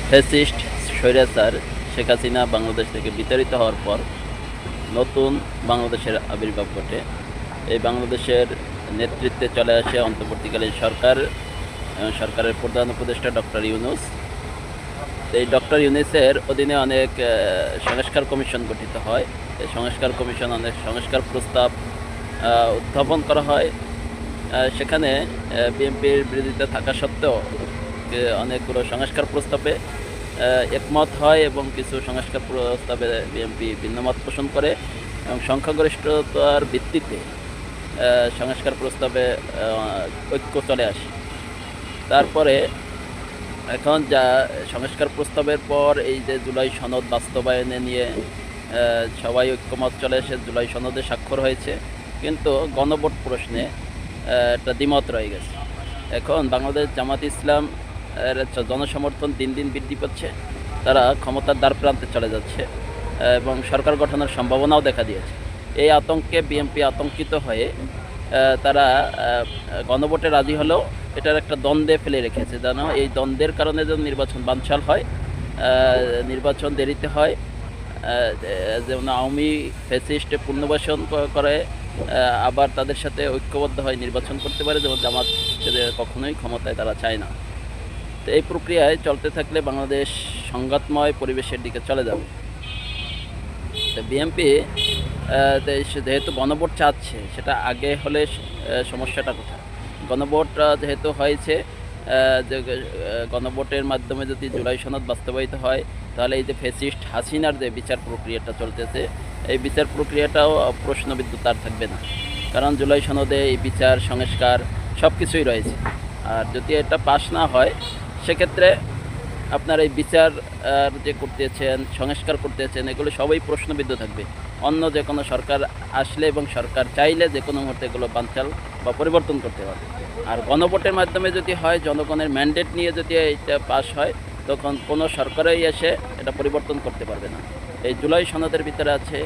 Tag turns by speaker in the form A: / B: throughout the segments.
A: Fascist স্বৈরাচার শেখ হাসিনা বাংলাদেশ থেকে বিতাড়িত হওয়ার পর নতুন বাংলাদেশের আবির্ভাব ঘটে। এই বাংলাদেশের নেতৃত্বে চলে আসে অন্তর্বর্তীকালীন সরকার, সরকারের প্রধান উপদেষ্টা ডক্টর ইউনূস। এই ডক্টর ইউনূসের অধীনে অনেক সংস্কার কমিশন গঠিত হয়। এই সংস্কার কমিশন অনেক সংস্কার প্রস্তাব উত্থাপন করা হয়। সেখানে বিএনপির বিরোধিতা থাকা সত্ত্বেও অনেকগুলো সংস্কার প্রস্তাবে একমত হয় এবং কিছু সংস্কার প্রস্তাবে বিএনপি ভিন্নমত পোষণ করে এবং সংখ্যাগরিষ্ঠতার ভিত্তিতে সংস্কার প্রস্তাবে ঐক্য চলে আসে। তারপরে এখন যা সংস্কার প্রস্তাবের পর এই যে জুলাই সনদ বাস্তবায়নে নিয়ে সবাই ঐক্যমত চলে এসে জুলাই সনদে স্বাক্ষর হয়েছে, কিন্তু গণভোট প্রশ্নে একটা দ্বিমত রয়ে গেছে। এখন বাংলাদেশ জামাত ইসলাম এর জনসমর্থন দিন দিন বৃদ্ধি পাচ্ছে, তারা ক্ষমতার দ্বার প্রান্তে চলে যাচ্ছে এবং সরকার গঠনের সম্ভাবনাও দেখা দিয়েছে। এই আতঙ্কে বিএনপি আতঙ্কিত হয়ে তারা গণভোটে রাজি হলেও এটার একটা দ্বন্দ্বে ফেলে রেখেছে, যেন এই দ্বন্দ্বের কারণে যেন নির্বাচন বানচাল হয়, নির্বাচন দেরিতে হয়, যেমন আওয়ামী ফ্যাসিস্ট পুনর্বাসন করে আবার তাদের সাথে ঐক্যবদ্ধ হয় নির্বাচন করতে পারে, যেমন জামাত কখনোই ক্ষমতায় তারা চায় না। তো এই প্রক্রিয়ায় চলতে থাকলে বাংলাদেশ সংঘাতময় পরিবেশের দিকে চলে যাবে। তো বিএনপি যেহেতু গণভোট চাচ্ছে, সেটা আগে হলে সমস্যাটা কোথায়? গণভোট যেহেতু হয়েছে, যে গণভোটের মাধ্যমে যদি জুলাই সনদ বাস্তবায়িত হয়, তাহলে এই যে ফ্যাসিস্ট হাসিনার যে বিচার প্রক্রিয়াটা চলতেছে, এই বিচার প্রক্রিয়াটাও প্রশ্নবিদ্ধ তার থাকবে না, কারণ জুলাই সনদে এই বিচার সংস্কার সব কিছুই রয়েছে। আর যদি এটা পাস না হয়, সেক্ষেত্রে আপনার এই বিচার যে করতেছেন, সংস্কার করতেছেন, এগুলো সবই প্রশ্নবিদ্ধ থাকবে। অন্য যে কোনো সরকার আসলে এবং সরকার চাইলে যে কোনো মুহূর্তে এগুলো বানচাল বা পরিবর্তন করতে পারবে। আর গণভোটের মাধ্যমে যদি হয়, জনগণের ম্যান্ডেট নিয়ে যদি এটা পাস হয়, তখন কোনো সরকারই এসে এটা পরিবর্তন করতে পারবে না। এই জুলাই সনদের ভিতরে আছে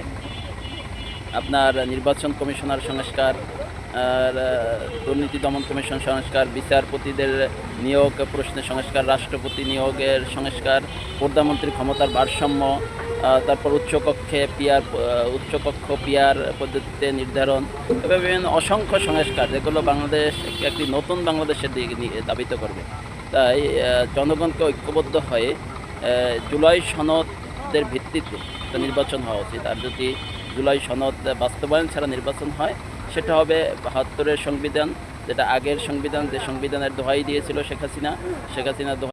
A: আপনার নির্বাচন কমিশনার সংস্কার, আর দুর্নীতি দমন কমিশন সংস্কার, বিচারপতিদের নিয়োগ প্রশ্নে সংস্কার, রাষ্ট্রপতি নিয়োগের সংস্কার, প্রধানমন্ত্রী ক্ষমতার ভারসাম্য, তারপর উচ্চকক্ষ পিআর পদ্ধতিতে নির্ধারণ, এভাবে বিভিন্ন অসংখ্য সংস্কার, যেগুলো বাংলাদেশ একটি নতুন বাংলাদেশের দিকে ধাবিত করবে। তাই জনগণকে ঐক্যবদ্ধ হয়ে জুলাই সনদের ভিত্তিতে একটা নির্বাচন হওয়া উচিত। আর যদি জুলাই সনদ বাস্তবায়ন ছাড়া নির্বাচন হয়, সেটা হবে ৭২-এর সংবিধান, যেটা আগের সংবিধান, যে সংবিধানের দোহাই দিয়েছিল শেখ হাসিনা দোহাই